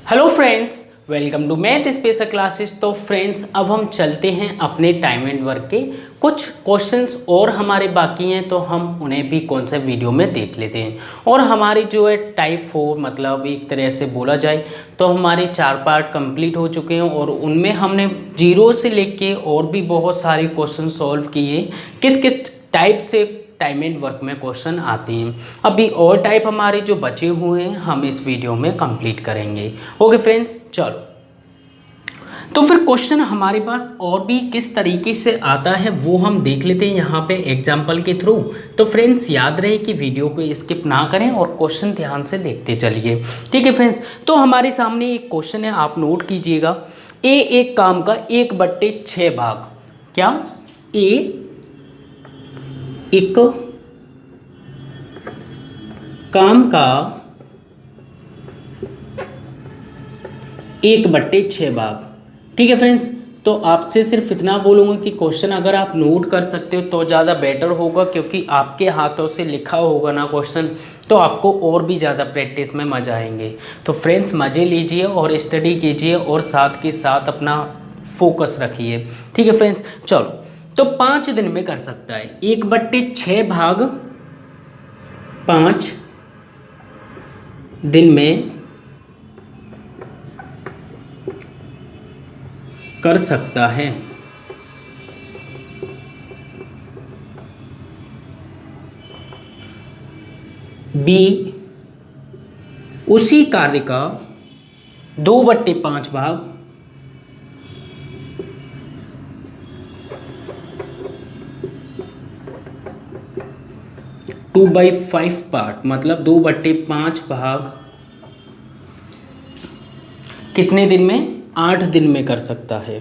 Hello friends, welcome to math special classes. तो friends, अब हम चलते हैं अपने टाइम एंड वर्क के कुछ क्वेश्चंस और हमारे बाकी हैं, तो हम उन्हें भी कौन से वीडियो में देख लेते हैं। और हमारी जो है टाइप 4 मतलब एक तरह से बोला जाए तो हमारे 4 पार्ट कंप्लीट हो चुके हैं और उनमें हमने जीरो से लेके और भी बहुत सारे क्वेश्चन सॉल्व किए। किस किस टाइप से टाइम एंड वर्क में क्वेश्चन आते हैं। अभी और टाइप हमारे जो बचे हुए हैं हम इस वीडियो में कंप्लीट करेंगे। ओके फ्रेंड्स, चलो तो फिर क्वेश्चन हमारे पास और भी किस तरीके से आता है वो हम देख लेते हैं यहाँ पे एग्जाम्पल के थ्रू। तो फ्रेंड्स, याद रहे कि वीडियो को स्किप ना करें और क्वेश्चन ध्यान से देखते चलिए। ठीक है फ्रेंड्स, तो हमारे सामने एक क्वेश्चन है, आप नोट कीजिएगा। ए एक काम का 1/6 भाग, क्या ए एक काम का 1/6 भाग। ठीक है फ्रेंड्स, तो आपसे सिर्फ इतना बोलूँगा कि क्वेश्चन अगर आप नोट कर सकते हो तो ज़्यादा बेटर होगा, क्योंकि आपके हाथों से लिखा होगा ना क्वेश्चन, तो आपको और भी ज़्यादा प्रैक्टिस में मज़ा आएंगे। तो फ्रेंड्स, मज़े लीजिए और स्टडी कीजिए और साथ के साथ अपना फोकस रखिए। ठीक है फ्रेंड्स, चलो तो 5 दिन में कर सकता है 1/6 भाग 5 दिन में कर सकता है। बी उसी कार्य का 2/5 भाग 2/5 पार्ट, मतलब 2/5 भाग कितने दिन में? 8 दिन में कर सकता है।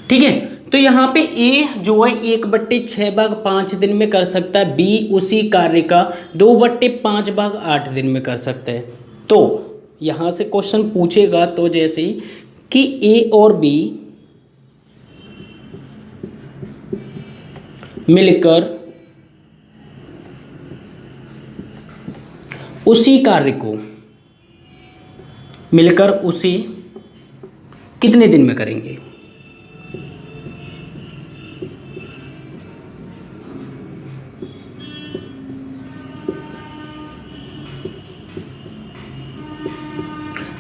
ठीक है, तो यहाँ पे ए जो है 1/6 भाग 5 दिन में कर सकता है, बी उसी कार्य का 2/5 भाग 8 दिन में कर सकता है। तो यहाँ से क्वेश्चन पूछेगा तो जैसे कि ए और बी मिलकर उसी कार्य को उसी कितने दिन में करेंगे?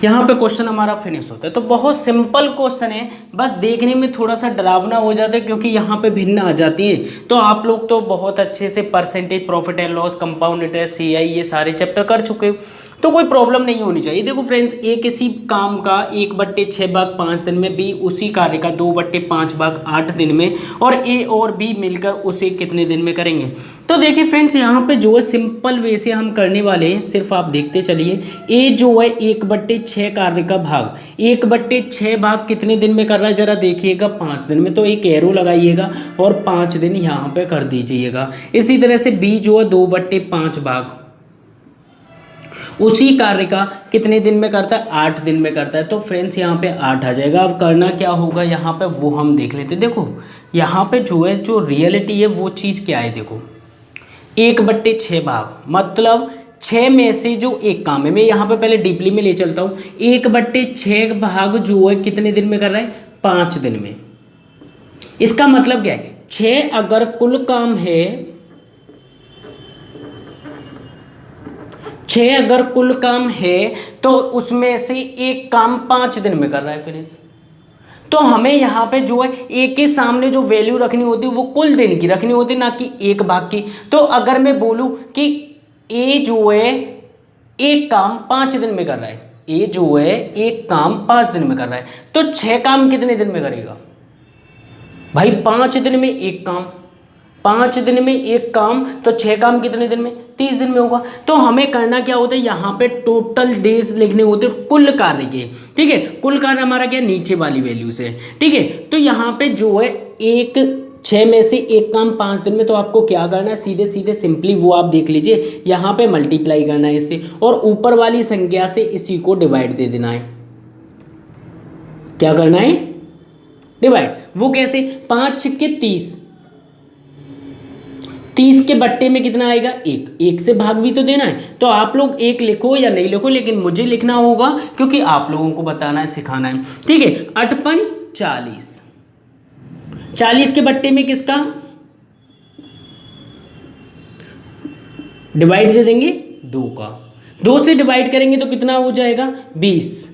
यहाँ पे क्वेश्चन हमारा फिनिश होता है। तो बहुत सिंपल क्वेश्चन है, बस देखने में थोड़ा सा डरावना हो जाता है क्योंकि यहाँ पे भिन्न आ जाती है। तो आप लोग तो बहुत अच्छे से percentage, profit and loss, compound interest, CI ये सारे चैप्टर कर चुके हो, तो कोई प्रॉब्लम नहीं होनी चाहिए। देखो फ्रेंड्स, ए किसी काम का 1/6 भाग 5 दिन में, बी उसी कार्य का 2/5 भाग 8 दिन में, और ए और बी मिलकर उसे कितने दिन में करेंगे। तो देखिए फ्रेंड्स, यहाँ पे जो है सिंपल वे से हम करने वाले हैं, सिर्फ आप देखते चलिए। ए जो है 1/6 कार्य का भाग, 1/6 भाग कितने दिन में कर रहा है जरा देखिएगा, 5 दिन में। तो एक एरो लगाइएगा और 5 दिन यहाँ पे कर दीजिएगा। इसी तरह से बी जो है 2/5 भाग उसी कार्य का कितने दिन में करता है? 8 दिन में करता है। तो फ्रेंड्स, यहाँ पे 8 आ जाएगा। अब करना क्या होगा यहाँ पे वो हम देख लेते हैं। देखो यहाँ पे जो है, जो रियलिटी है वो चीज़ क्या है, देखो 1/6 भाग मतलब 6 में से जो एक काम है, मैं यहाँ पे पहले डीपली में ले चलता हूँ। 1/6 भाग जो है कितने दिन में कर रहा है? 5 दिन में। इसका मतलब क्या है? 6 अगर कुल काम है, 6 अगर कुल काम है तो उसमें से एक काम 5 दिन में कर रहा है फिनिश। तो हमें यहाँ पे जो है एक के सामने जो वैल्यू रखनी होती है वो कुल दिन की रखनी होती है, ना कि एक भाग की। तो अगर मैं बोलूँ कि ए जो है एक काम 5 दिन में कर रहा है, ए जो है एक काम 5 दिन में कर रहा है, तो 6 काम कितने दिन में करेगा भाई? 5 दिन में एक काम, 5 दिन में एक काम, तो 6 काम कितने दिन में? 30 दिन में होगा। तो हमें करना क्या होता है, यहाँ पे टोटल डेज लिखने होते हैं कुल कार्य के। ठीक है, कुल कार्य हमारा क्या, नीचे वाली वैल्यू से। ठीक है, तो यहाँ पे जो है एक 6 में से एक काम 5 दिन में, तो आपको क्या करना है, सीधे सीधे सिंपली वो आप देख लीजिए, यहाँ पे मल्टीप्लाई करना है इससे, और ऊपर वाली संख्या से इसी को डिवाइड दे देना है। क्या करना है? डिवाइड, वो कैसे, 5 छक्के 30, 30 के बट्टे में कितना आएगा, एक से भाग भी तो देना है। तो आप लोग एक लिखो या नहीं लिखो, लेकिन मुझे लिखना होगा क्योंकि आप लोगों को बताना है, सिखाना है। ठीक है, 8 पंच 40, 40 के बट्टे में किसका डिवाइड दे देंगे, 2 का, 2 से डिवाइड करेंगे तो कितना हो जाएगा 20,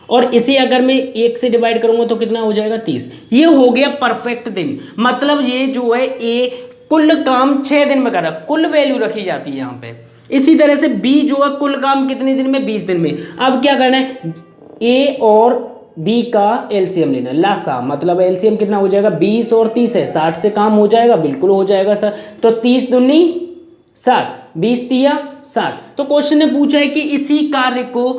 और इसे अगर मैं 1 से डिवाइड करूंगा तो कितना हो जाएगा 30। ये हो गया परफेक्ट दिन, मतलब ये जो है ए कुल काम 6 दिन में करा, कुल वैल्यू रखी जाती है यहाँ पे। इसी तरह से बी जो है कुल काम कितने दिन में, 20 दिन में। अब क्या करना है, ए और बी का एलसीएम लेना, लासा, मतलब एलसीएम कितना हो जाएगा, 20 और 30 है, 60 से काम हो जाएगा, बिल्कुल हो जाएगा सर। तो 30 दूनी 60, 20 तिया 60। तो क्वेश्चन ने पूछा है कि इसी कार्य को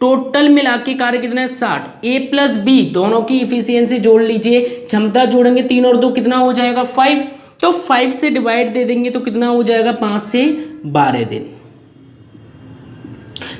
टोटल मिला के कार्य कितना है 60, ए प्लस बी दोनों की इफिशियंसी जोड़ लीजिए, क्षमता जोड़ेंगे 3 और 2 कितना हो जाएगा 5, तो 5 से डिवाइड दे देंगे तो कितना हो जाएगा 5 से 12 दिन।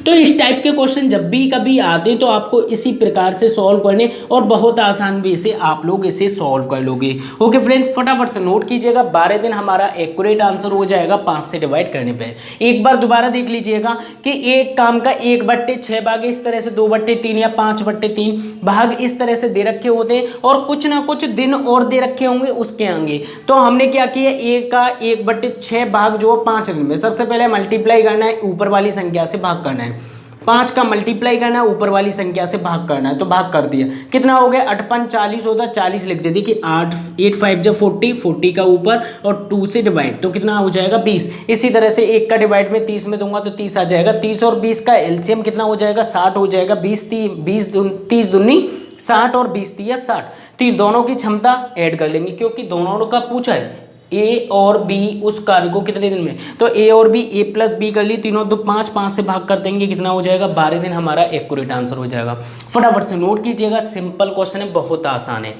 तो इस टाइप के क्वेश्चन जब भी कभी आते हैं तो आपको इसी प्रकार से सॉल्व करने, और बहुत आसान वे से आप लोग इसे सॉल्व कर लोगे। ओके फ्रेंड्स, फटाफट से नोट कीजिएगा, 12 दिन हमारा एक्यूरेट आंसर हो जाएगा 5 से डिवाइड करने पे। एक बार दोबारा देख लीजिएगा कि एक काम का 1/6 भाग, इस तरह से 2/3 या 5/3 भाग इस तरह से दे रखे होते हैं, और कुछ ना कुछ दिन और दे रखे होंगे उसके आगे। तो हमने क्या किया, एक का 1/6 भाग जो 5 दिन में, सबसे पहले मल्टीप्लाई करना है, ऊपर वाली संख्या से भाग करना है, 5 का मल्टीप्लाई करना है, ऊपर वाली संख्या से भाग करना है, तो भाग कर दिया, कितना हो गया 8 पंच 40 होता, 40 लिख देते कि 8 5 जब 40, 40 का ऊपर और 2 से डिवाइड तो कितना हो जाएगा 20। इसी तरह से 1 का डिवाइड में 30 में दूंगा तो 30 आ जाएगा, 30 और 20 का एलसीएम कितना हो जाएगा 60 हो जाएगा, 30 दूनी 60 और 20 तिया 60, तो दोनों की क्षमता ऐड कर लेंगे क्योंकि दोनों का पूछा है, ए और बी उस कार्य को कितने दिन में, तो ए और बी, ए प्लस बी कर ली, तीनों 2 5, 5 से भाग कर देंगे, कितना हो जाएगा 12 दिन हमारा एक्यूरेट आंसर हो जाएगा। फटाफट से नोट कीजिएगा, सिंपल क्वेश्चन है, बहुत आसान है।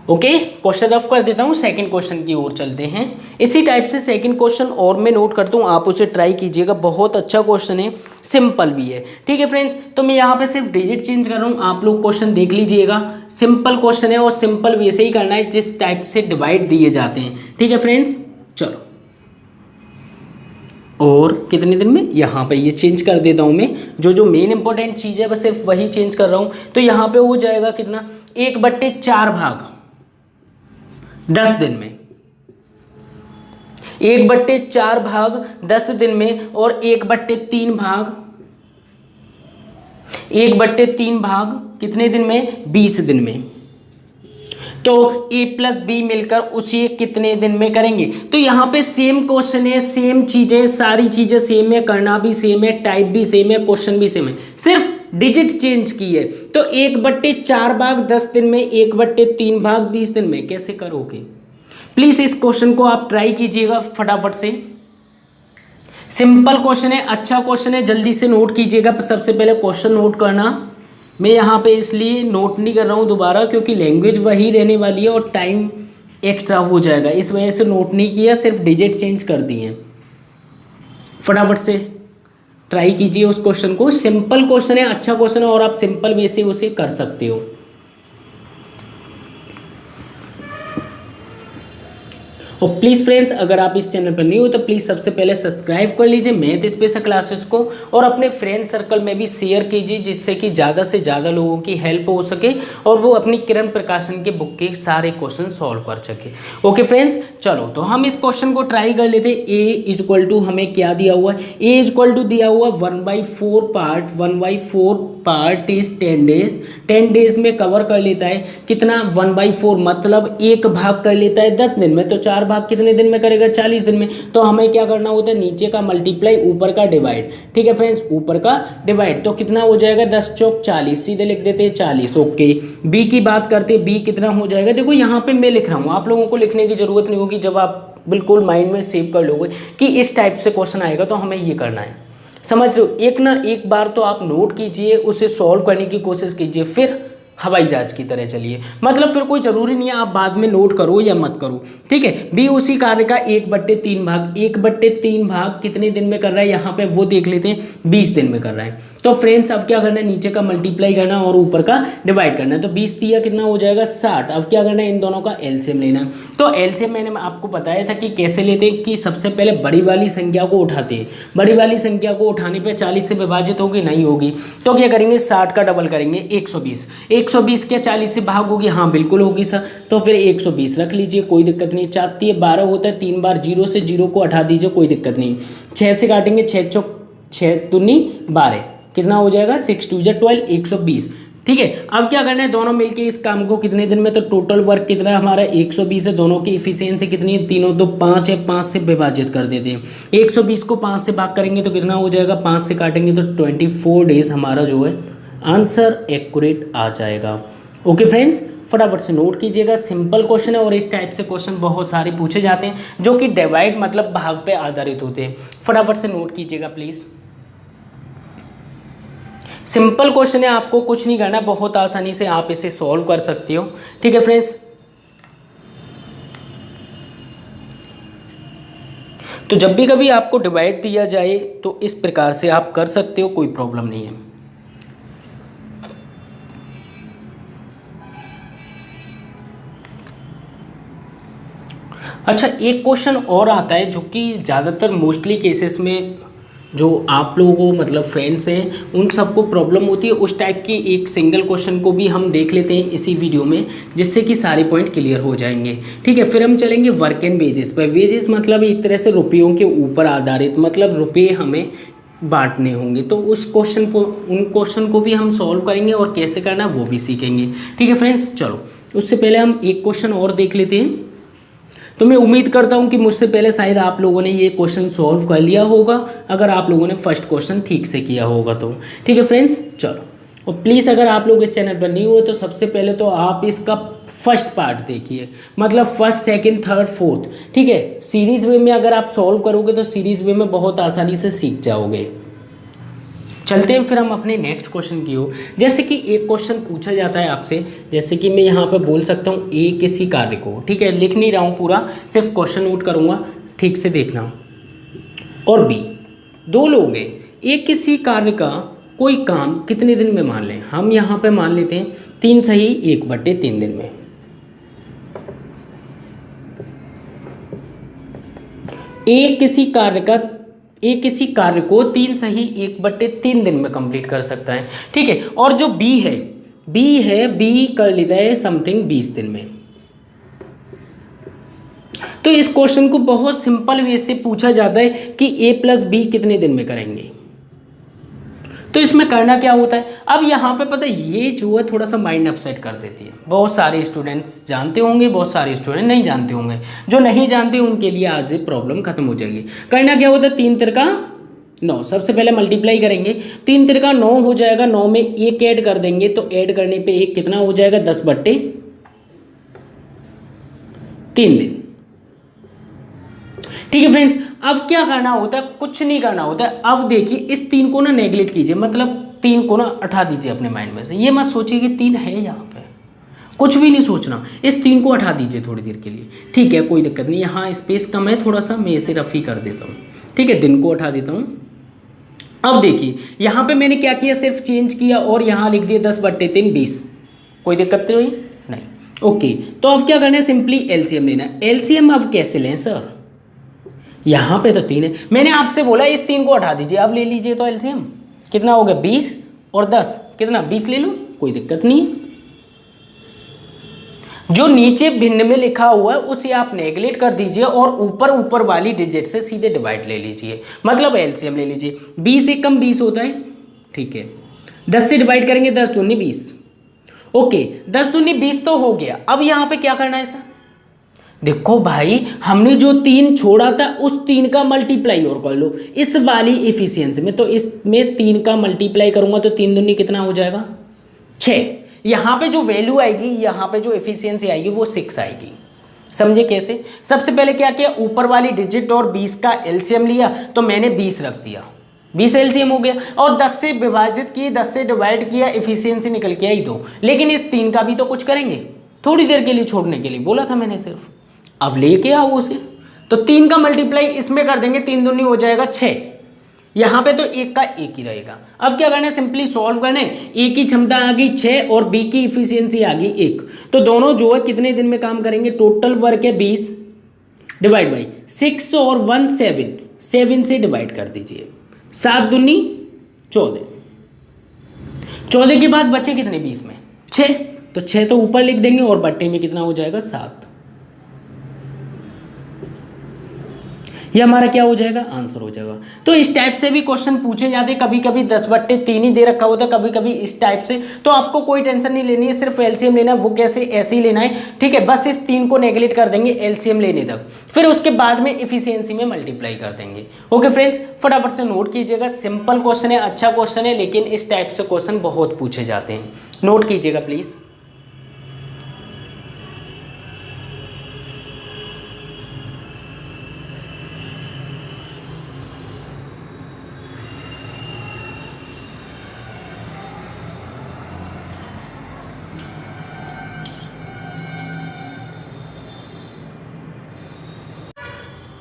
ओके, क्वेश्चन रफ कर देता हूँ, सेकंड क्वेश्चन की ओर चलते हैं। इसी टाइप से सेकंड क्वेश्चन और मैं नोट करता हूँ, आप उसे ट्राई कीजिएगा, बहुत अच्छा क्वेश्चन है, सिंपल भी है। ठीक है फ्रेंड्स, तो मैं यहाँ पे सिर्फ डिजिट चेंज कर रहा हूँ, आप लोग क्वेश्चन देख लीजिएगा, सिंपल क्वेश्चन है और सिंपल वैसे ही करना है जिस टाइप से डिवाइड दिए जाते हैं। ठीक है फ्रेंड्स, चलो, और कितने दिन में, यहाँ पे ये चेंज कर देता हूँ मैं, जो मेन इंपॉर्टेंट चीज़ है बस सिर्फ वही चेंज कर रहा हूँ। तो यहाँ पे हो जाएगा कितना, 1/4 भाग 10 दिन में, 1/4 भाग 10 दिन में, और 1/3 भाग, 1/3 भाग कितने दिन में, 20 दिन में। तो ए प्लस बी मिलकर उसे कितने दिन में करेंगे। तो यहाँ पे सेम क्वेश्चन है, सेम चीजें, सारी चीजें सेम है, करना भी सेम है, टाइप भी सेम है, क्वेश्चन भी सेम है, सिर्फ डिजिट चेंज की है। तो 1/4 भाग 10 दिन में, 1/3 भाग 20 दिन में, कैसे करोगे प्लीज इस क्वेश्चन को आप ट्राई कीजिएगा फटाफट से। सिंपल क्वेश्चन है, अच्छा क्वेश्चन है, जल्दी से नोट कीजिएगा। सबसे पहले क्वेश्चन नोट करना, मैं यहाँ पे इसलिए नोट नहीं कर रहा हूँ दोबारा क्योंकि लैंग्वेज वही रहने वाली है और टाइम एक्स्ट्रा हो जाएगा, इस वजह से नोट नहीं किया, सिर्फ डिजिट चेंज कर दिए। फटाफट से ट्राई कीजिए उस क्वेश्चन को, सिंपल क्वेश्चन है, अच्छा क्वेश्चन है, और आप सिंपल वे से उसे कर सकते हो। और प्लीज़ फ्रेंड्स, अगर आप इस चैनल पर नहीं हो तो प्लीज़ सबसे पहले सब्सक्राइब कर लीजिए मैथ स्पेशल क्लासेस को, और अपने फ्रेंड सर्कल में भी शेयर कीजिए जिससे कि ज़्यादा से ज़्यादा लोगों की हेल्प हो सके और वो अपनी किरण प्रकाशन के बुक के सारे क्वेश्चन सॉल्व कर सके। ओके फ्रेंड्स, चलो तो हम इस क्वेश्चन को ट्राई कर लेते। ए इज इक्वल टू हमें क्या दिया हुआ है, ए इज इक्वल टू दिया हुआ 1/4 part, 1/4 part is 10 days, 10 days में कवर कर लेता है कितना 1/4, मतलब एक भाग कर लेता है 10 दिन में, तो 4 भाग कितने दिन में करेगा 40 दिन में। तो हमें क्या करना होता है, नीचे का मल्टीप्लाई ऊपर का डिवाइड। ठीक है फ्रेंड्स, ऊपर का डिवाइड, तो कितना हो जाएगा 10 चौक 40, सीधे लिख देते हैं 40। ओके, बी की बात करते हैं, बी कितना हो जाएगा, देखो यहाँ पे मैं लिख रहा हूँ, आप लोगों को लिखने की जरूरत नहीं होगी, जब आप बिल्कुल माइंड में सेव कर लोगे कि इस टाइप से क्वेश्चन आएगा तो हमें ये करना है, समझ रहे हो। एक ना एक बार तो आप नोट कीजिए, उसे सॉल्व करने की कोशिश कीजिए, फिर हवाई जहाज की तरह चलिए, मतलब फिर कोई ज़रूरी नहीं है आप बाद में नोट करो या मत करो, ठीक है। बी उसी कार्य का 1/3 भाग, 1/3 भाग कितने दिन में कर रहा है यहाँ पे वो देख लेते हैं, 20 दिन में कर रहा है। तो फ्रेंड्स अब क्या करना है, नीचे का मल्टीप्लाई करना है और ऊपर का डिवाइड करना है। तो 20 दिया कितना हो जाएगा 60। अब क्या करना है, इन दोनों का एलसीएम लेना है। तो एलसीएम मैंने आपको बताया था कि कैसे लेते हैं, कि सबसे पहले बड़ी वाली संख्या को उठाते हैं, बड़ी वाली संख्या को उठाने पे 40 से विभाजित होगी, नहीं होगी, तो क्या करेंगे 60 का डबल करेंगे 120, 120 क्या 40 से भाग होगी, हाँ बिल्कुल होगी सर। तो फिर 120 रख लीजिए, कोई दिक्कत नहीं। 4 12 होता है, 3 बार 0 से 0 को हटा दीजिए, कोई दिक्कत नहीं। 6 से काटेंगे, 6 दूनी 12, कितना हो जाएगा 6 2 12, 120, ठीक है। अब क्या करना है, दोनों मिलके इस काम को कितने दिन में, तो टोटल वर्क कितना है हमारा 120 है, दोनों की इफिशियंसी कितनी है, तीनों तो 5 है, 5 से विभाजित कर देते हैं। 120 को 5 से भाग करेंगे तो कितना हो जाएगा, 5 से काटेंगे तो 24 डेज हमारा जो है आंसर एक्यूरेट आ जाएगा। ओके फ्रेंड्स, फटाफट से नोट कीजिएगा, सिंपल क्वेश्चन है और इस टाइप से क्वेश्चन बहुत सारे पूछे जाते हैं जो कि डिवाइड मतलब भाग पे आधारित होते हैं। फटाफट से नोट कीजिएगा प्लीज। सिंपल क्वेश्चन है, आपको कुछ नहीं करना, बहुत आसानी से आप इसे सॉल्व कर सकते हो, ठीक है फ्रेंड्स। तो जब भी कभी आपको डिवाइड दिया जाए तो इस प्रकार से आप कर सकते हो, कोई प्रॉब्लम नहीं है। अच्छा, एक क्वेश्चन और आता है जो कि ज़्यादातर मोस्टली केसेस में जो आप लोगों को मतलब फ्रेंड्स हैं उन सबको प्रॉब्लम होती है, उस टाइप की एक सिंगल क्वेश्चन को भी हम देख लेते हैं इसी वीडियो में, जिससे कि सारे पॉइंट क्लियर हो जाएंगे, ठीक है। फिर हम चलेंगे वर्क एंड वेजेस पर। वेजेस मतलब एक तरह से रुपयों के ऊपर आधारित, मतलब रुपये हमें बांटने होंगे, तो उस क्वेश्चन को, उन क्वेश्चन को भी हम सॉल्व करेंगे और कैसे करना वो भी सीखेंगे, ठीक है फ्रेंड्स। चलो उससे पहले हम एक क्वेश्चन और देख लेते हैं। तो मैं उम्मीद करता हूं कि मुझसे पहले शायद आप लोगों ने ये क्वेश्चन सॉल्व कर लिया होगा, अगर आप लोगों ने फर्स्ट क्वेश्चन ठीक से किया होगा तो, ठीक है फ्रेंड्स। चलो, और प्लीज़ अगर आप लोग इस चैनल पर नहीं हुए तो सबसे पहले तो आप इसका फर्स्ट पार्ट देखिए, मतलब फर्स्ट सेकंड थर्ड फोर्थ, ठीक है। सीरीज वे में अगर आप सॉल्व करोगे तो सीरीज वे में बहुत आसानी से सीख जाओगे। चलते हैं फिर हम अपने नेक्स्ट क्वेश्चन की ओर। जैसे कि एक क्वेश्चन पूछा जाता है आपसे, जैसे कि मैं यहाँ पे बोल सकता हूँ ए किसी कार्य को, ठीक है, लिख नहीं रहा हूँ पूरा, सिर्फ क्वेश्चन नोट करूँगा, ठीक से देखना। और बी, दो लोग हैं, ए किसी कार्य का कोई काम कितने दिन में मान लें, हम यहाँ पे मान लेते हैं 3 सही 1/3 दिन में। ए किसी कार्य को 3 सही 1/3 दिन में कंप्लीट कर सकता है, ठीक है। और जो बी है बी कर लेता है समथिंग 20 दिन में। तो इस क्वेश्चन को बहुत सिंपल वे से पूछा जाता है कि ए प्लस बी कितने दिन में करेंगे। तो इसमें करना क्या होता है, अब यहाँ पे पता है ये जो है थोड़ा सा माइंड अपसेट कर देती है। बहुत सारे स्टूडेंट्स जानते होंगे, बहुत सारे स्टूडेंट नहीं जानते होंगे। जो नहीं जानते उनके लिए आज प्रॉब्लम खत्म हो जाएगी। करना क्या होता है, 3 तिरका 9, सबसे पहले मल्टीप्लाई करेंगे, 3 तिरका 9 हो जाएगा, 9 में 1 ऐड कर देंगे तो ऐड करने पे 1 कितना हो जाएगा 10/3 दिन, ठीक है फ्रेंड्स। अब क्या करना होता है, कुछ नहीं करना होता है। अब देखिए इस 3 को ना नेगलेक्ट कीजिए, मतलब 3 को ना हटा दीजिए अपने माइंड में से। ये मत सोचिए कि 3 है यहाँ पे, कुछ भी नहीं सोचना, इस 3 को हटा दीजिए थोड़ी देर के लिए, ठीक है, कोई दिक्कत नहीं। यहाँ स्पेस कम है थोड़ा सा, मैं इसे रफ ही कर देता हूँ, ठीक है, दिन को हटा देता हूँ। अब देखिए यहाँ पे मैंने क्या किया, सिर्फ चेंज किया और यहाँ लिख दिया 10/3 20, कोई दिक्कत तो नहीं। ओके, तो अब क्या करना है, सिंपली एलसीएम लेना है। एलसीएम अब कैसे लें सर, यहाँ पे तो 3 है, मैंने आपसे बोला इस 3 को हटा दीजिए, अब ले लीजिए तो एलसीएम कितना हो गया 20 और 10 कितना 20 ले लो, कोई दिक्कत नहीं है। जो नीचे भिन्न में लिखा हुआ है उसे आप नेगलेक्ट कर दीजिए और ऊपर वाली डिजिट से सीधे डिवाइड ले लीजिए, मतलब एलसीएम ले लीजिए। 20 से कम 20 होता है, ठीक है, 10 से डिवाइड करेंगे 10 दूनी 20, ओके, 10 दूनी 20 तो हो गया। अब यहाँ पे क्या करना है सर, देखो भाई हमने जो 3 छोड़ा था उस 3 का मल्टीप्लाई और कर लो इस वाली इफिशियंसी में, तो इसमें 3 का मल्टीप्लाई करूंगा तो 3 दूनी कितना हो जाएगा 6। यहाँ पे जो वैल्यू आएगी, यहाँ पे जो इफिशियंसी आएगी वो 6 आएगी। समझे कैसे, सबसे पहले क्या किया, ऊपर वाली डिजिट और 20 का एलसीएम लिया तो मैंने 20 रख दिया, 20 एलसीएम हो गया, और 10 से विभाजित किए, 10 से डिवाइड किया, इफिशियंसी निकल के आई 2। लेकिन इस 3 का भी तो कुछ करेंगे, थोड़ी देर के लिए छोड़ने के लिए बोला था मैंने सिर्फ। अब लेके आओ उसे, तो 3 का मल्टीप्लाई इसमें कर देंगे, 3 दूनी हो जाएगा 6, यहाँ पे तो 1 का 1 ही रहेगा। अब क्या करना है, सिंपली सॉल्व करना है। ए की क्षमता आ गई 6 और बी की इफिशियंसी आ गई 1, तो दोनों जो है कितने दिन में काम करेंगे, टोटल वर्क है 20 डिवाइड बाई 6 और 1 7 से डिवाइड कर दीजिए, 7 दूनी 14, 14 के बाद बचे कितने 20 में 6, तो 6 तो ऊपर लिख देंगे और बट्टे में कितना हो जाएगा 7। ये हमारा क्या हो जाएगा, आंसर हो जाएगा। तो इस टाइप से भी क्वेश्चन पूछे जाते, कभी कभी 10/3 ही दे रखा होता है, कभी कभी इस टाइप से। तो आपको कोई टेंशन नहीं लेनी है, सिर्फ एलसीएम लेना है, वो कैसे ऐसे ही लेना है, ठीक है। बस इस 3 को नेगलेक्ट कर देंगे एलसीएम लेने तक, फिर उसके बाद में इफिशियंसी में मल्टीप्लाई कर देंगे। ओके फ्रेंड्स, फटाफट से नोट कीजिएगा, सिंपल क्वेश्चन है, अच्छा क्वेश्चन है, लेकिन इस टाइप से क्वेश्चन बहुत पूछे जाते हैं, नोट कीजिएगा प्लीज।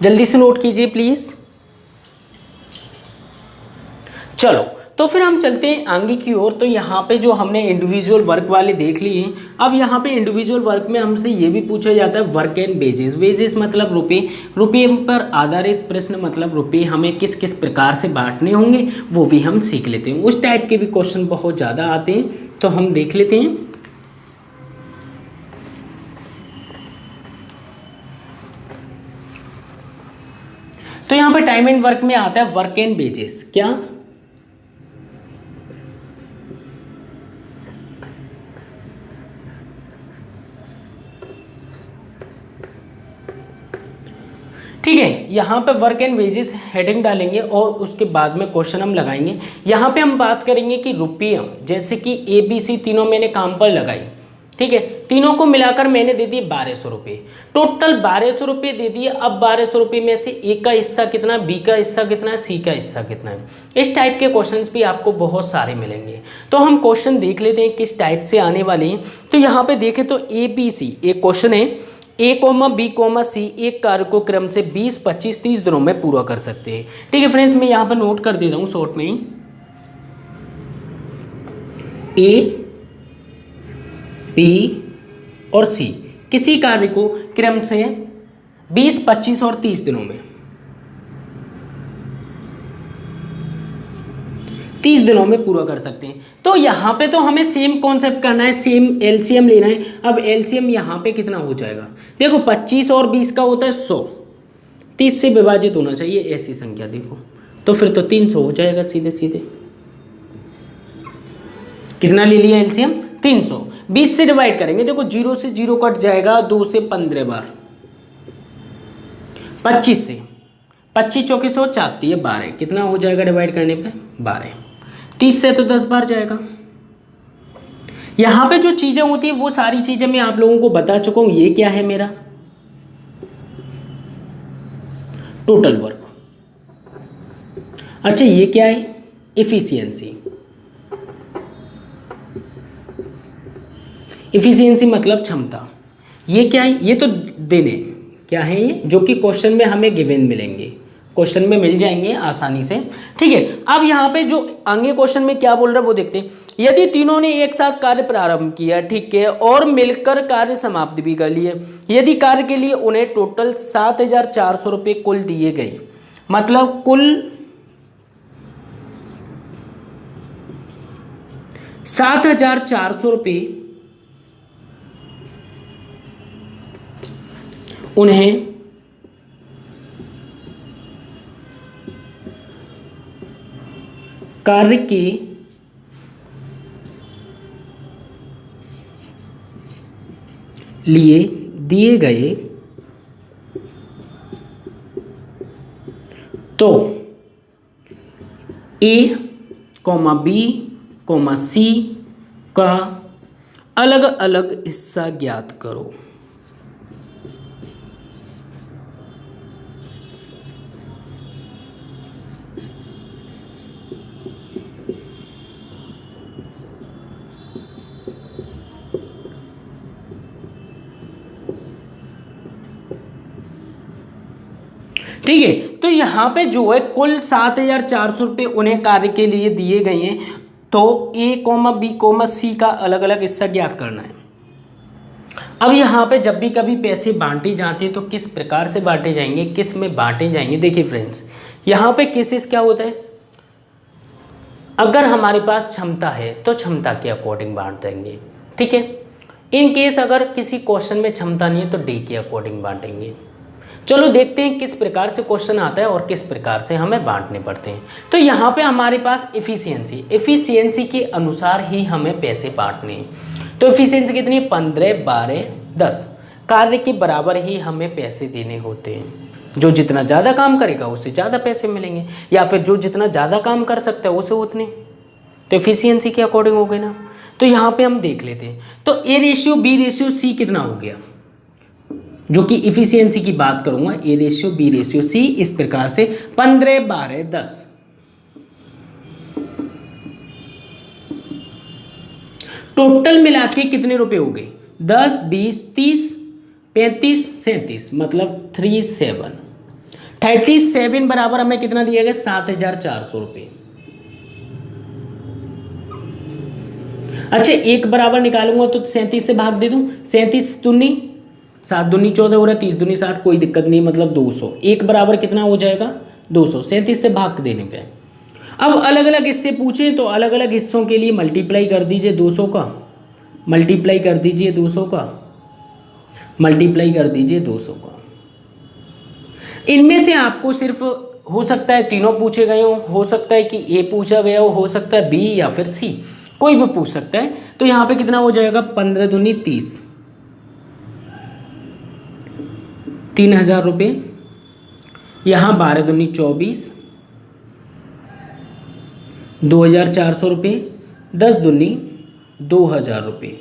जल्दी से नोट कीजिए प्लीज। चलो, तो फिर हम चलते हैं आगे की ओर। तो यहाँ पे जो हमने इंडिविजुअल वर्क वाले देख लिए हैं, अब यहाँ पे इंडिविजुअल वर्क में हमसे ये भी पूछा जाता है वर्क एंड वेजेस। वेजेस मतलब रुपये, रुपये पर आधारित प्रश्न मतलब रुपये हमें किस किस प्रकार से बांटने होंगे वो भी हम सीख लेते हैं। उस टाइप के भी क्वेश्चन बहुत ज़्यादा आते हैं, तो हम देख लेते हैं। तो यहाँ पे टाइम एंड वर्क में आता है वर्क एंड वेजेस। क्या, ठीक है। यहाँ पे वर्क एंड वेजेस हेडिंग डालेंगे और उसके बाद में क्वेश्चन हम लगाएंगे। यहाँ पे हम बात करेंगे कि रुपये, जैसे कि ए बी सी तीनों मैंने काम पर लगाई, ठीक है, तीनों को मिलाकर मैंने दे दिए 1200 रुपये, टोटल 1200 रुपये दे दिए। अब 1200 रुपये में से ए का हिस्सा कितना, बी का हिस्सा कितना है, सी का हिस्सा कितना है। इस टाइप के क्वेश्चंस भी आपको बहुत सारे मिलेंगे। तो हम क्वेश्चन देख लेते हैं किस टाइप से आने वाले हैं। तो यहाँ पे देखें तो ए बी सी एक क्वेश्चन है, ए कोमा बी कोमा सी एक कार्य को क्रम से 20, 25, 30 दिनों में पूरा कर सकते हैं। ठीक है फ्रेंड्स, मैं यहाँ पर नोट कर देता हूँ शॉर्ट में ही। ए बी और सी किसी कार्य को क्रम से 20, 25 और 30 दिनों में 30 दिनों में पूरा कर सकते हैं। तो यहाँ पे तो हमें सेम कॉन्सेप्ट करना है, सेम एलसीएम लेना है। अब एलसीएम यहाँ पे कितना हो जाएगा, देखो 25 और 20 का होता है 100, 30 से विभाजित होना चाहिए ऐसी संख्या, देखो तो फिर तो 300 हो जाएगा सीधे सीधे। कितना ले लिया एलसीएम, 300। 20 से डिवाइड करेंगे, देखो 0 से 0 कट जाएगा, 2 से 15 बार, 25 से 25 चौके 100 चाहती है 12, कितना हो जाएगा डिवाइड करने पे 12। 30 से तो 10 बार जाएगा। यहां पे जो चीजें होती है वो सारी चीजें मैं आप लोगों को बता चुका हूं। ये क्या है मेरा टोटल वर्क, अच्छा ये क्या है इफिशियंसी। इफिशियंसी मतलब क्षमता। ये क्या है, ये तो देने क्या है ये, जो कि क्वेश्चन में हमें गिवन मिलेंगे, क्वेश्चन में मिल जाएंगे आसानी से। ठीक है, अब यहाँ पे जो आगे क्वेश्चन में क्या बोल रहा है वो देखते हैं। यदि तीनों ने एक साथ कार्य प्रारंभ किया, ठीक है, और मिलकर कार्य समाप्त भी कर लिए, यदि कार्य के लिए उन्हें टोटल 7,400 रुपये कुल दिए गए, मतलब कुल 7,400 रुपये उन्हें कार्य के लिए दिए गए, तो ए कॉमा बी कॉमा सी का अलग अलग हिस्सा ज्ञात करो। ठीक है, तो यहाँ पे जो है कुल 7,400 रुपये उन्हें कार्य के लिए दिए गए हैं। तो A, B, C का अलग अलग हिस्सा ज्ञात करना है। अब यहाँ पे जब भी कभी पैसे बांटे जाते हैं तो किस प्रकार से बांटे जाएंगे, किस में बांटे जाएंगे। देखिए फ्रेंड्स, यहाँ पे केसेस क्या होता है, अगर हमारे पास क्षमता है तो क्षमता के अकॉर्डिंग बांट देंगे। ठीक है, इन केस अगर किसी क्वेश्चन में क्षमता नहीं है तो D के अकॉर्डिंग बांटेंगे। चलो देखते हैं किस प्रकार से क्वेश्चन आता है और किस प्रकार से हमें बांटने पड़ते हैं। तो यहाँ पे हमारे पास एफिशिएंसी के अनुसार ही हमें पैसे बांटने हैं। तो एफिशिएंसी कितनी, 15, 12, 10 कार्य के बराबर ही हमें पैसे देने होते हैं। जो जितना ज़्यादा काम करेगा उससे ज़्यादा पैसे मिलेंगे, या फिर जो जितना ज़्यादा काम कर सकता है उसे उतने। तो एफिशिएंसी के अकॉर्डिंग हो गए ना। तो यहाँ पे हम देख लेते हैं, तो A/B/C कितना हो गया, जो कि इफिशियंसी की बात करूंगा। A/B/C इस प्रकार से 15, 12, 10। टोटल मिला के कितने रुपए हो गए, 10, 20, 30, 35, 37, मतलब 37 बराबर हमें कितना दिया गया, 7,400 रुपये। अच्छा, एक बराबर निकालूंगा तो 37 से भाग दे दूं, 37 दूनी 7 दूनी 14 हो रहा है, 30 दूनी 60, कोई दिक्कत नहीं, मतलब 200। एक बराबर कितना हो जाएगा, 200। 37 से भाग देने पे अब अलग अलग हिस्से पूछे तो अलग अलग हिस्सों के लिए मल्टीप्लाई कर दीजिए 200 का, मल्टीप्लाई कर दीजिए 200 का, मल्टीप्लाई कर दीजिए 200 का। इनमें से आपको सिर्फ हो सकता है तीनों पूछे गए हो सकता है कि A पूछा गया हो सकता है B या फिर C, कोई भी पूछ सकता है। तो यहाँ पे कितना हो जाएगा, 15 दूनी 30, 3,000 रुपये। यहाँ 12 दूनी 24, 2,400 रुपये, 10 दूनी 2,000 रुपये।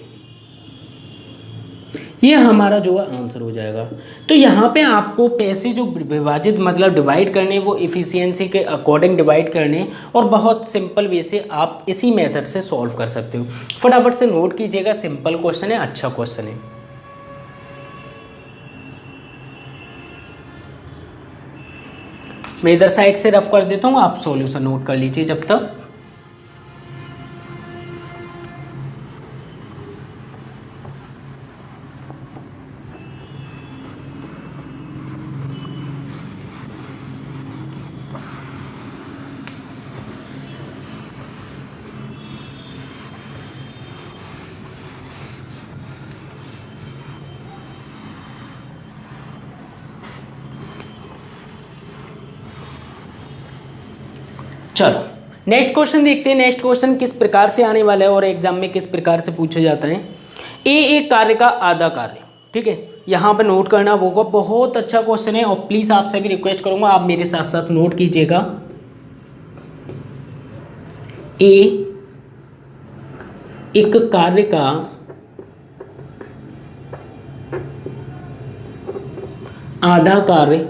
ये हमारा जो है आंसर हो जाएगा। तो यहाँ पे आपको पैसे जो विभाजित मतलब डिवाइड करने वो एफिशिएंसी के अकॉर्डिंग डिवाइड करने, और बहुत सिंपल वे से आप इसी मेथड से सॉल्व कर सकते हो। फटाफट से नोट कीजिएगा, सिंपल क्वेश्चन है, अच्छा क्वेश्चन है। मैं इधर साइड से रफ कर देता हूँ, आप सॉल्यूशन नोट कर लीजिए जब तक। चलो नेक्स्ट क्वेश्चन देखते हैं। नेक्स्ट क्वेश्चन किस प्रकार से आने वाला है और एग्जाम में किस प्रकार से पूछा जाता है। एक कार्य का आधा कार्य, ठीक है, यहाँ पे नोट करना होगा। बहुत अच्छा क्वेश्चन है और प्लीज आपसे भी रिक्वेस्ट करूंगा आप मेरे साथ साथ नोट कीजिएगा। एक कार्य का आधा कार्य,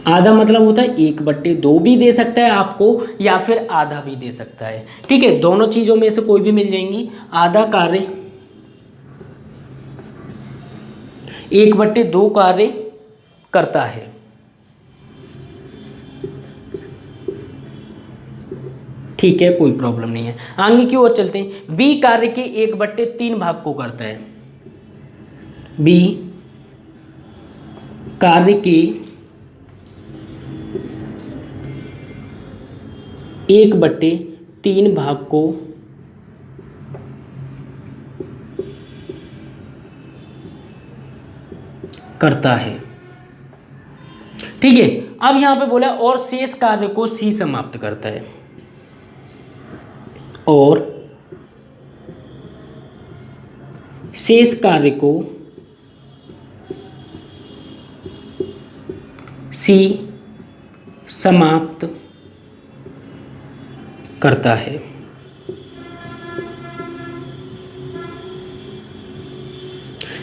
आधा मतलब होता है 1/2 भी दे सकता है आपको या फिर आधा भी दे सकता है। ठीक है, दोनों चीजों में से कोई भी मिल जाएंगी। आधा कार्य 1/2 कार्य करता है। ठीक है, कोई प्रॉब्लम नहीं है। आगे की ओर चलते हैं। बी कार्य के 1/3 भाग को करता है। बी कार्य के 1/3 भाग को करता है। ठीक है, अब यहां पे बोला और शेष कार्य को सी समाप्त करता है। और शेष कार्य को सी समाप्त करता है।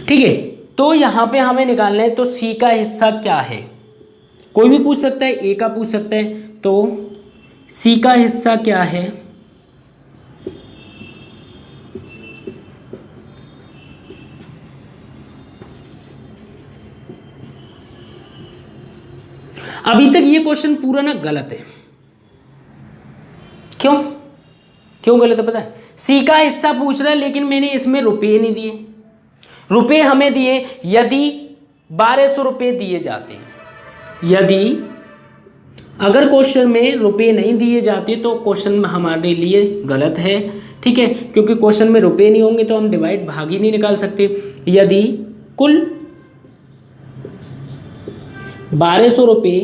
ठीक है, तो यहां पे हमें निकालना है तो सी का हिस्सा क्या है। कोई भी पूछ सकता है, ए का पूछ सकता है, तो सी का हिस्सा क्या है। अभी तक ये क्वेश्चन पूरा ना गलत है। क्यों क्यों गलत है पता है? सी का हिस्सा पूछ रहा है लेकिन मैंने इसमें रुपये नहीं दिए। रुपये हमें दिए यदि 1200 रुपये दिए जाते हैं, यदि अगर क्वेश्चन में रुपये नहीं दिए जाते तो क्वेश्चन हमारे लिए गलत है, ठीक है, क्योंकि क्वेश्चन में रुपये नहीं होंगे तो हम डिवाइड भाग ही नहीं निकाल सकते। यदि कुल 1200 रुपये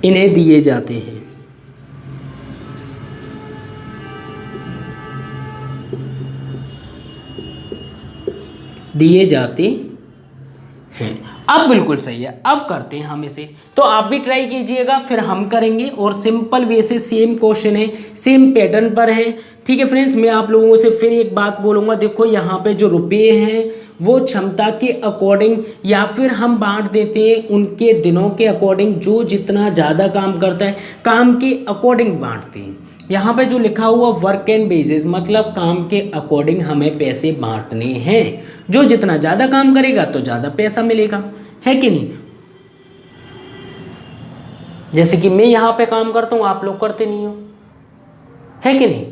इन्हें दिए जाते हैं, दिए जाते हैं। अब बिल्कुल सही है, अब करते हैं हम इसे। तो आप भी ट्राई कीजिएगा, फिर हम करेंगे। और सिंपल वे से सेम क्वेश्चन है, सेम पैटर्न पर है, ठीक है फ्रेंड्स। मैं आप लोगों से फिर एक बात बोलूँगा, देखो यहाँ पे जो रुपये हैं वो क्षमता के अकॉर्डिंग या फिर हम बांट देते हैं उनके दिनों के अकॉर्डिंग, जो जितना ज़्यादा काम करता है काम के अकॉर्डिंग बांटते हैं। यहाँ पे जो लिखा हुआ वर्क एंड बेसिस मतलब काम के अकॉर्डिंग हमें पैसे बांटने हैं। जो जितना ज़्यादा काम करेगा तो ज़्यादा पैसा मिलेगा, है कि नहीं? जैसे कि मैं यहाँ पे काम करता हूँ, आप लोग करते नहीं हो, है कि नहीं?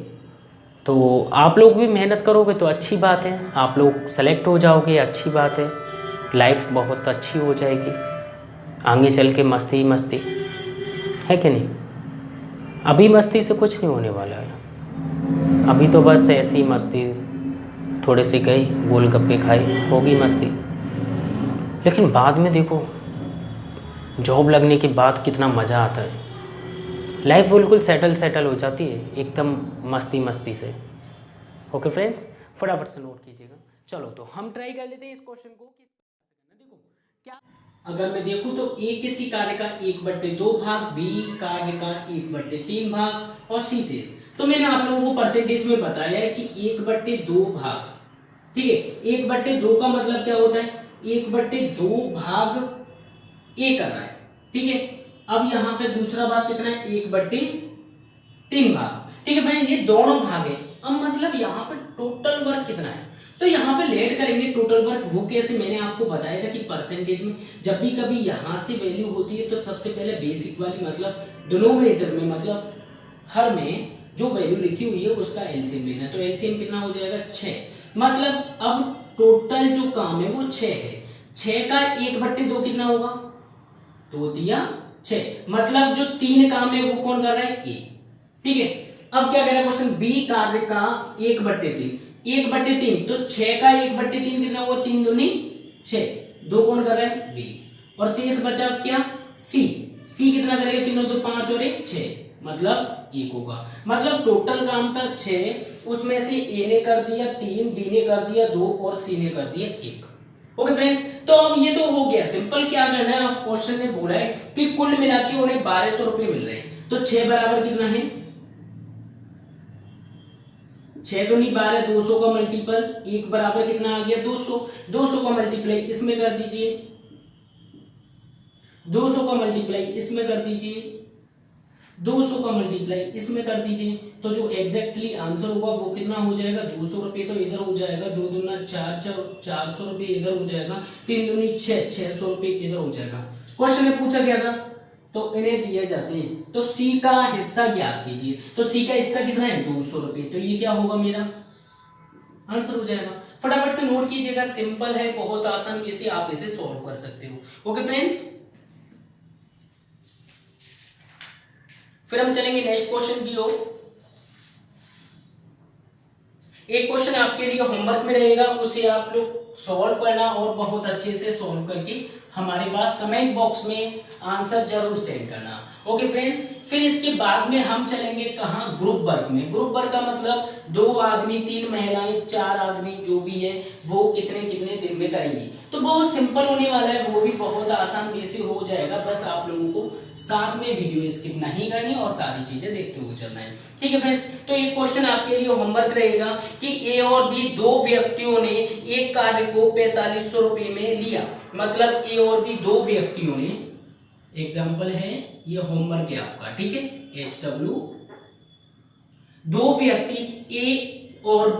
तो आप लोग भी मेहनत करोगे तो अच्छी बात है, आप लोग सेलेक्ट हो जाओगे, अच्छी बात है, लाइफ बहुत अच्छी हो जाएगी आगे चल के, मस्ती ही मस्ती, है कि नहीं? अभी मस्ती से कुछ नहीं होने वाला है, अभी तो बस ऐसी ही मस्ती, थोड़े से गए गोलगप्पे खाए, होगी मस्ती। लेकिन बाद में देखो, जॉब लगने के बाद कितना मज़ा आता है, लाइफ बिल्कुल सेटल हो जाती है एकदम मस्ती मस्ती से। ओके फ्रेंड्स, फटाफट से नोट कीजिएगा। चलो तो हम ट्राई कर लेते हैं इस क्वेश्चन को। देखो क्या, अगर मैं देखूं तो ए किसी कार्य का 1/2 भाग, बी कार्य का 1/3 भाग और सी शेष। तो मैंने आप लोगों को परसेंटेज में बताया है कि 1/2 भाग, ठीक है, 1/2 का मतलब क्या होता है? 1/2 भाग ए कर रहा है, ठीक है। अब यहाँ पे दूसरा भाग कितना है? 1/3 भाग, ठीक है फ्रेंड्स, ये दोनों भाग है। अब मतलब यहाँ पे टोटल वर्क कितना है? तो यहाँ पे लेट करेंगे टोटल वर्क। वो कैसे? मैंने आपको बताया था कि परसेंटेज में जब भी कभी यहाँ से वैल्यू होती है तो सबसे पहले बेसिक वाली मतलब डिनोमिनेटर में मतलब हर में जो वैल्यू लिखी हुई है उसका एलसीएम लेना है। तो एलसीएम कितना हो जाएगा? 6। मतलब अब टोटल जो काम है वो 6 है। 6 का 1/2 कितना होगा? 2 दिया 6। मतलब जो 3 काम है वो कौन कर रहा है? ए, ठीक है। अब क्या कह रहा है क्वेश्चन? बी कार्य का 1/3, 1/3 तो 6 का 1/3 कितना हुआ? 3 दूनी 6, 2 कौन कर रहा है? बी। और शेष बचा क्या? सी। सी कितना करेगा? 3 तो 5 और 1 6, मतलब 1 होगा। मतलब टोटल काम था 6, उसमें से ए ने कर दिया 3, बी ने कर दिया 2 और सी ने कर दिया 1। ओके फ्रेंड्स, तो अब ये तो हो गया सिंपल। क्या करना है? आप क्वेश्चन ने बोला है कि कुल मिला के उन्हें 1200 रुपए मिल रहे हैं। तो 6 बराबर कितना है? 6 तो नहीं 12, 200 का मल्टीपल, 1 बराबर कितना आ गया? 200। 200 का मल्टीप्लाई इसमें कर दीजिए, 200 का मल्टीप्लाई इसमें कर दीजिए, 200 का मल्टीप्लाई इसमें कर दीजिए। तो जो एग्जैक्टली आंसर होगा वो कितना हो जाएगा? 200 रुपये तो इधर हो जाएगा, 2 दूना 4, 400 रुपये इधर हो जाएगा, 3 दूनी 6, 600 रुपये इधर हो जाएगा। क्वेश्चन में पूछा गया था तो इन्हें दिए जाते हैं। तो सी का हिस्सा ज्ञात कीजिए। तो सी का हिस्सा कितना है? 200 रुपये। तो ये क्या होगा? मेरा आंसर हो जाएगा। फटाफट से नोट कीजिएगा, सिंपल है, बहुत आसान, वैसे आप इसे सॉल्व कर सकते हो। ओके फ्रेंड्स, फिर हम चलेंगे नेक्स्ट क्वेश्चन की ओर। एक क्वेश्चन आपके लिए होमवर्क में रहेगा, उसे आप लोग सॉल्व करना और बहुत अच्छे से सॉल्व करके हमारे पास कमेंट बॉक्स में आंसर जरूर सेंड करना। ओके फ्रेंड्स, फिर इसके बाद में हम चलेंगे कहां? ग्रुप वर्क में। ग्रुप वर्क का मतलब 2 आदमी, 3 महिलाएं, 4 आदमी जो भी है वो कितने कितने दिन में करेंगी। तो बहुत सिंपल होने वाला है, वो भी बहुत आसान वे से हो जाएगा। बस आप लोगों को साथ में वीडियो स्किप नहीं करनी और सारी चीजें देखते हुए चलना है, ठीक है फ्रेंड्स। तो एक क्वेश्चन आपके लिए होमवर्क रहेगा कि ए और बी 2 व्यक्तियों ने एक कार्य को 4500 रुपए में लिया। मतलब ए और बी 2 व्यक्तियों ने, एग्जाम्पल है ये, होमवर्क है आपका, ठीक है, HW, 2 व्यक्ति ए और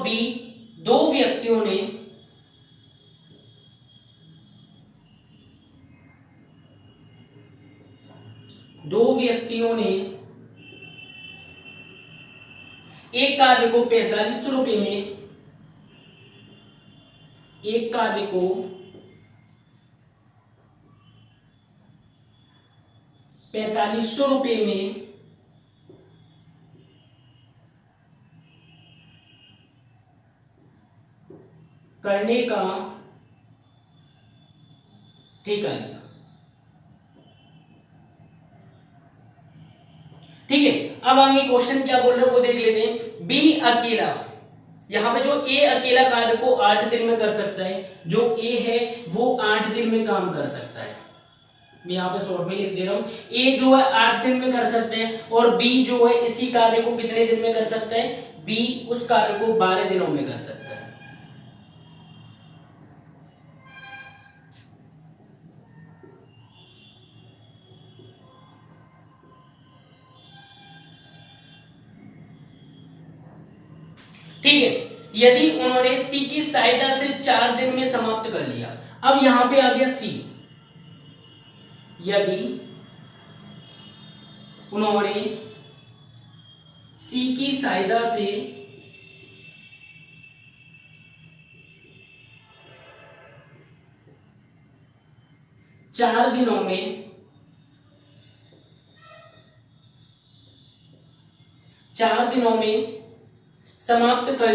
बी दो व्यक्तियों ने एक कार्य को 4500 रुपए में, एक कार्य को 4500 रुपए में करने का ठेका लिया। ठीक है, अब आगे क्वेश्चन क्या बोल रहे हैं वो देख लेते हैं। बी अकेला, यहां पे जो ए अकेला कार्य को 8 दिन में कर सकता है, जो ए है वो 8 दिन में काम कर सकता है। मैं यहाँ पे शॉर्ट में लिख दे रहा हूं, ए जो है 8 दिन में कर सकते हैं और बी जो है इसी कार्य को कितने दिन में कर सकता है, बी उस कार्य को 12 दिनों में कर सकता है। ठीक है, यदि उन्होंने सी की सहायता से 4 दिन में समाप्त कर लिया। अब यहां पे आ गया सी, यदि उन्होंने सी की सहायता से 4 दिनों में 4 दिनों में समाप्त कर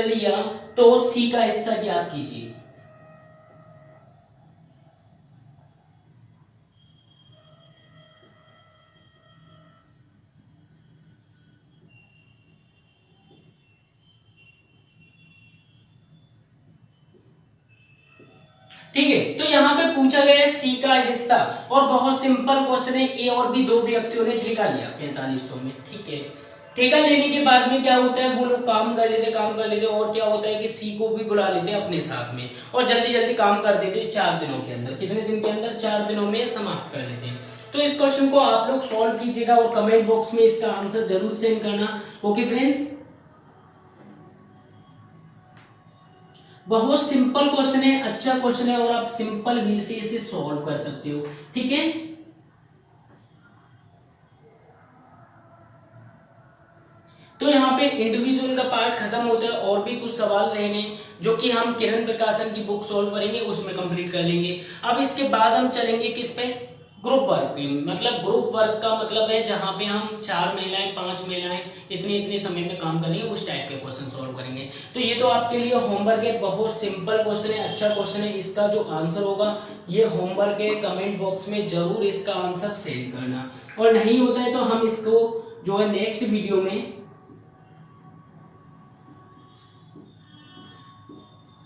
लिया, तो सी का हिस्सा ज्ञात कीजिए। ठीक है, तो यहां पे पूछा गया है सी का हिस्सा और बहुत सिंपल क्वेश्चन है। ए और बी दो व्यक्तियों ने ठेका लिया 4500 में। ठीक है, ठेका लेने के बाद में क्या होता है, वो लोग काम कर लेते और क्या होता है कि सी को भी बुला लेते हैं अपने साथ में और जल्दी जल्दी काम कर देते 4 दिनों के अंदर। कितने दिन के अंदर, 4 दिनों में समाप्त कर लेते हैं। तो इस क्वेश्चन को आप लोग सॉल्व कीजिएगा और कमेंट बॉक्स में इसका आंसर जरूर सेंड करना। ओके फ्रेंड्स, बहुत सिंपल क्वेश्चन है, अच्छा क्वेश्चन है और आप सिंपल वे से इसे सॉल्व कर सकते हो। ठीक है, तो यहाँ पे इंडिविजुअल का पार्ट खत्म होता है और भी कुछ सवाल रहने जो कि हम किरण प्रकाशन की बुक सॉल्व करेंगे, उसमें कंप्लीट कर लेंगे। अब इसके बाद हम चलेंगे किस पे, ग्रुप वर्क। मतलब ग्रुप वर्क का मतलब है जहां पे हम 4 महिलाएं 5 महिलाएं इतने समय में काम करेंगे, उस टाइप के क्वेश्चन सॉल्व करेंगे। तो ये तो आपके लिए होमवर्क है, बहुत सिंपल क्वेश्चन है, अच्छा क्वेश्चन है। इसका जो आंसर होगा ये होमवर्क है, कमेंट बॉक्स में जरूर इसका आंसर सेंड करना। और नहीं होता है तो हम इसको जो है नेक्स्ट वीडियो में,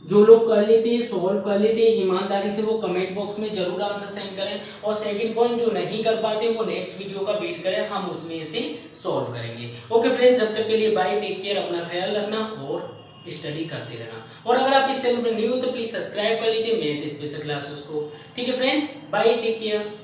जो लोग कर लेते हैं सॉल्व कर लेते हैं ईमानदारी से, वो कमेंट बॉक्स में जरूर आंसर सेंड करें। और सेकंड पॉइंट जो नहीं कर पाते वो नेक्स्ट वीडियो का वेट करें, हम उसमें इसे सॉल्व करेंगे। ओके फ्रेंड्स, जब तक के लिए बाय, टेक केयर, अपना ख्याल रखना और स्टडी करते रहना। और अगर आप इस चैनल पर न्यू हो तो प्लीज सब्सक्राइब कर लीजिए मैथ स्पेशल क्लासेस को। ठीक है फ्रेंड्स, बाय, टेक केयर।